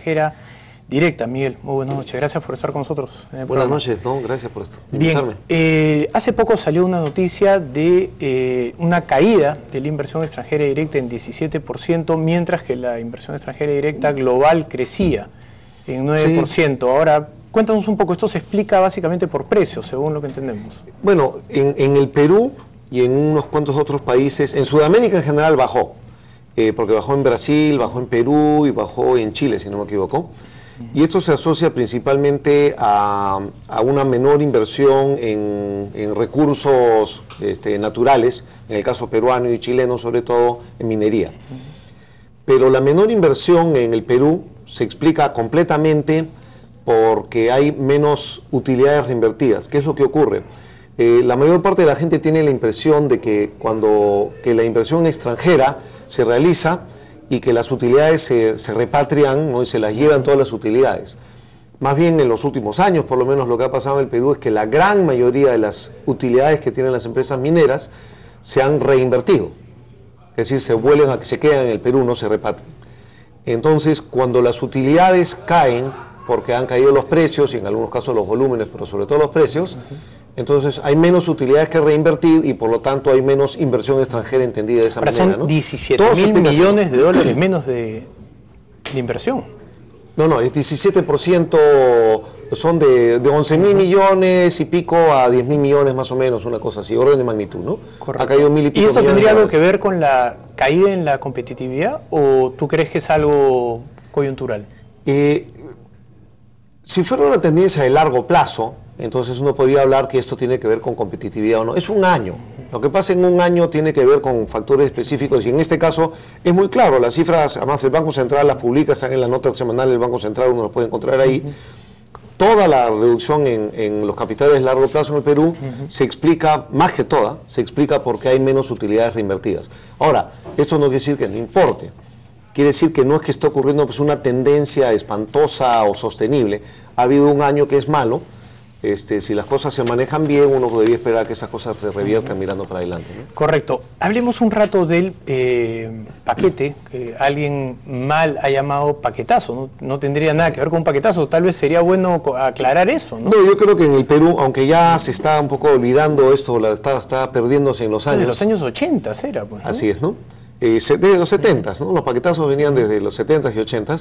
extranjera directa. Miguel, muy buenas noches, gracias por estar con nosotros. Buenas noches, gracias por esto. Bien, hace poco salió una noticia de una caída de la inversión extranjera directa en 17%, mientras que la inversión extranjera directa global crecía en 9%. Sí. Ahora, cuéntanos un poco, esto se explica básicamente por precios, según lo que entendemos. Bueno, en el Perú y en unos cuantos otros países, en Sudamérica en general bajó, porque bajó en Brasil, bajó en Perú y bajó en Chile, si no me equivoco. Y esto se asocia principalmente a una menor inversión en recursos naturales, en el caso peruano y chileno, sobre todo en minería. Pero la menor inversión en el Perú se explica completamente porque hay menos utilidades reinvertidas. ¿Qué es lo que ocurre? La mayor parte de la gente tiene la impresión de que que la inversión extranjera se realiza y que las utilidades se repatrian, ¿no? Y se las llevan todas las utilidades. Más bien en los últimos años, por lo menos lo que ha pasado en el Perú es que la gran mayoría de las utilidades que tienen las empresas mineras se han reinvertido. Es decir, se quedan en el Perú, no se repatrian. Entonces, cuando las utilidades caen, porque han caído los precios y en algunos casos los volúmenes, pero sobre todo los precios, entonces hay menos utilidades que reinvertir y por lo tanto hay menos inversión extranjera entendida de esa manera. Son 17.000 millones de dólares menos de inversión. No, es 17%, son de 11.000 millones y pico a 10.000 millones más o menos, una cosa así, orden de magnitud, ¿no? Correcto. Ha caído 1.000 y pico. ¿Y esto tendría algo que ver con la caída en la competitividad o tú crees que es algo coyuntural? Si fuera una tendencia de largo plazo, entonces uno podría hablar que esto tiene que ver con competitividad o no. Es un año. Lo que pasa en un año tiene que ver con factores específicos y en este caso es muy claro. Las cifras, además el Banco Central las publica, están en la nota semanal del Banco Central, uno las puede encontrar ahí. Toda la reducción en los capitales de largo plazo en el Perú se explica, más que toda, se explica porque hay menos utilidades reinvertidas. Ahora, esto no quiere decir que no importe. Quiere decir que no es que esté ocurriendo pues, una tendencia espantosa o sostenible. Ha habido un año que es malo. Si las cosas se manejan bien, uno podría esperar que esas cosas se reviertan mirando para adelante, ¿no? Correcto. Hablemos un rato del paquete, que alguien mal ha llamado paquetazo, ¿no? No tendría nada que ver con un paquetazo, tal vez sería bueno aclarar eso, ¿no? No, yo creo que en el Perú, aunque ya se está un poco olvidando esto, está perdiéndose en los años. De los años 80 era, pues, ¿no? Así es, ¿no? Desde los 70, ¿no? Los paquetazos venían desde los 70 y 80.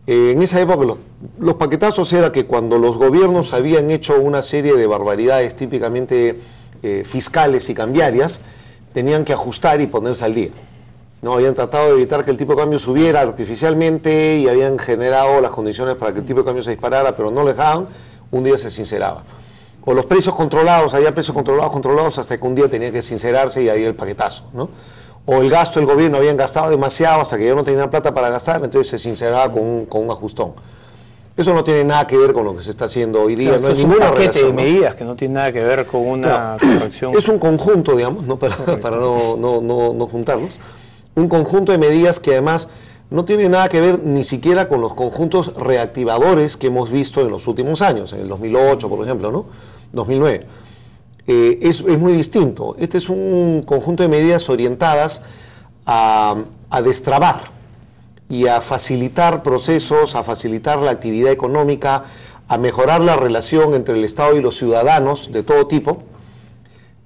En esa época los paquetazos era que cuando los gobiernos habían hecho una serie de barbaridades típicamente fiscales y cambiarias, tenían que ajustar y ponerse al día. ¿No? Habían tratado de evitar que el tipo de cambio subiera artificialmente y habían generado las condiciones para que el tipo de cambio se disparara, pero no lo dejaban, un día se sinceraba. O los precios controlados, había precios controlados hasta que un día tenía que sincerarse y ahí el paquetazo, ¿no? O el gasto del gobierno, habían gastado demasiado hasta que ya no tenían plata para gastar, entonces se sinceraba con un ajustón. Eso no tiene nada que ver con lo que se está haciendo hoy día. Claro, no es ninguna un paquete de medidas que no tiene nada que ver con una corrección. Es un conjunto, digamos, ¿no? para no juntarlos. Un conjunto de medidas que además no tiene nada que ver ni siquiera con los conjuntos reactivadores que hemos visto en los últimos años, en el 2008, por ejemplo, ¿no? 2009. Es muy distinto. Este es un conjunto de medidas orientadas a destrabar y a facilitar procesos, a facilitar la actividad económica, a mejorar la relación entre el Estado y los ciudadanos de todo tipo,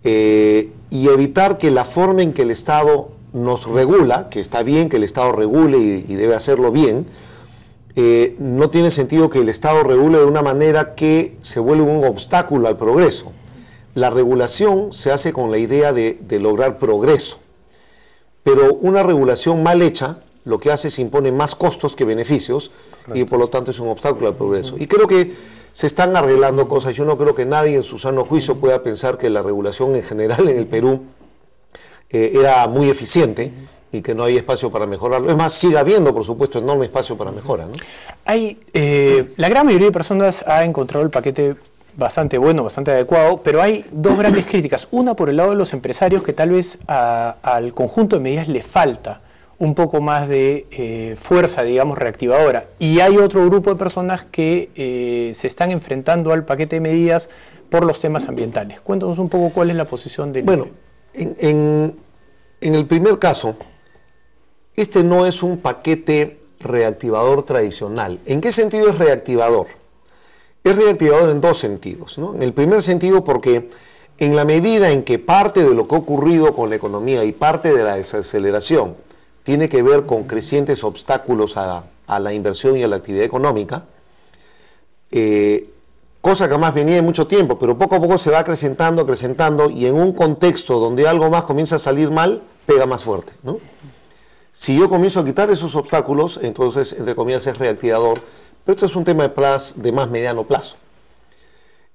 y evitar que la forma en que el Estado nos regula, que está bien que el Estado regule y debe hacerlo bien, no tiene sentido que el Estado regule de una manera que se vuelva un obstáculo al progreso. La regulación se hace con la idea de lograr progreso, pero una regulación mal hecha lo que hace es impone más costos que beneficios. Correcto. Y por lo tanto es un obstáculo al progreso. Y creo que se están arreglando cosas. Yo no creo que nadie en su sano juicio pueda pensar que la regulación en general en el Perú era muy eficiente y que no hay espacio para mejorarlo. Es más, sigue habiendo, por supuesto, enorme espacio para mejora, ¿no? La gran mayoría de personas ha encontrado el paquete bastante bueno, bastante adecuado, pero hay dos grandes críticas. Una por el lado de los empresarios, que tal vez al conjunto de medidas le falta un poco más de fuerza, digamos, reactivadora. Y hay otro grupo de personas que se están enfrentando al paquete de medidas por los temas ambientales. Cuéntanos un poco cuál es la posición del... Bueno, en el primer caso, este no es un paquete reactivador tradicional. ¿En qué sentido es reactivador? Es reactivador en dos sentidos, ¿no? En el primer sentido porque en la medida en que parte de lo que ha ocurrido con la economía y parte de la desaceleración tiene que ver con crecientes obstáculos a la inversión y a la actividad económica, cosa que además venía de mucho tiempo, pero poco a poco se va acrecentando y en un contexto donde algo más comienza a salir mal, pega más fuerte, ¿no? Si yo comienzo a quitar esos obstáculos, entonces, entre comillas, es reactivador, pero esto es un tema de más mediano plazo.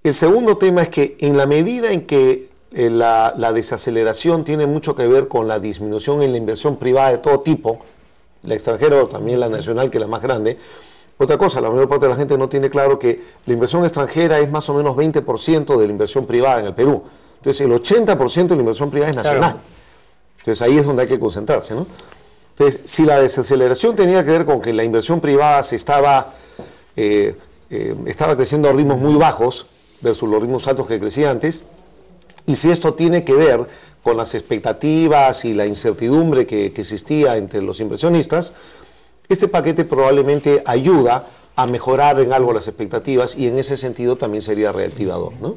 El segundo tema es que en la medida en que la desaceleración tiene mucho que ver con la disminución en la inversión privada de todo tipo, la extranjera o también la nacional, que es la más grande. Otra cosa, la mayor parte de la gente no tiene claro que la inversión extranjera es más o menos 20% de la inversión privada en el Perú. Entonces el 80% de la inversión privada es nacional. Claro. Entonces ahí es donde hay que concentrarse, ¿no? Entonces, si la desaceleración tenía que ver con que la inversión privada estaba creciendo a ritmos muy bajos versus los ritmos altos que crecía antes, y si esto tiene que ver con las expectativas y la incertidumbre que existía entre los inversionistas, este paquete probablemente ayuda a mejorar en algo las expectativas y en ese sentido también sería reactivador, ¿no?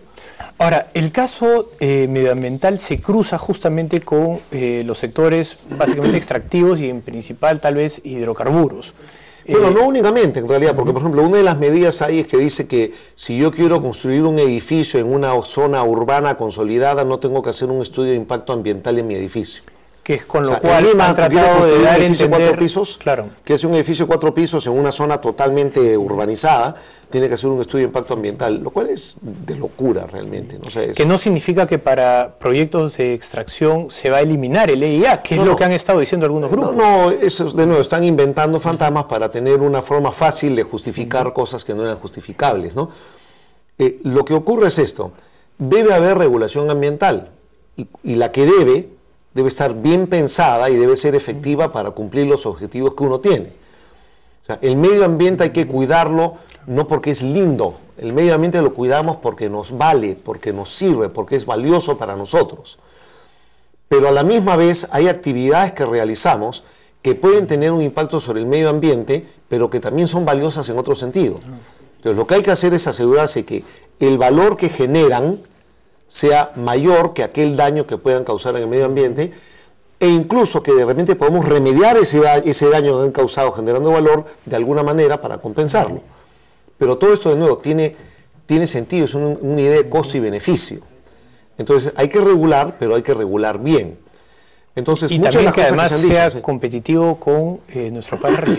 Ahora, el caso medioambiental se cruza justamente con los sectores básicamente extractivos y en principal tal vez hidrocarburos. Bueno, no únicamente en realidad, porque por ejemplo una de las medidas ahí es que dice que si yo quiero construir un edificio en una zona urbana consolidada no tengo que hacer un estudio de impacto ambiental en mi edificio. Que es con lo cual han tratado de dar a entender, 4 pisos, claro, que es un edificio 4 pisos en una zona totalmente urbanizada, tiene que hacer un estudio de impacto ambiental, lo cual es de locura realmente. No sé, que no significa que para proyectos de extracción se va a eliminar el EIA, que es lo que han estado diciendo algunos grupos. No, eso de nuevo, están inventando fantasmas para tener una forma fácil de justificar cosas que no eran justificables, ¿no? Lo que ocurre es esto, debe haber regulación ambiental y la que debe estar bien pensada y debe ser efectiva para cumplir los objetivos que uno tiene. O sea, el medio ambiente hay que cuidarlo no porque es lindo, el medio ambiente lo cuidamos porque nos vale, porque nos sirve, porque es valioso para nosotros. Pero a la misma vez hay actividades que realizamos que pueden tener un impacto sobre el medio ambiente, pero que también son valiosas en otro sentido. Entonces lo que hay que hacer es asegurarse que el valor que generan sea mayor que aquel daño que puedan causar en el medio ambiente e incluso que de repente podemos remediar ese daño que han causado generando valor de alguna manera para compensarlo. Pero todo esto de nuevo tiene sentido, es una idea de costo y beneficio. Entonces hay que regular, pero hay que regular bien. Entonces, y también que además sea competitivo con nuestro país.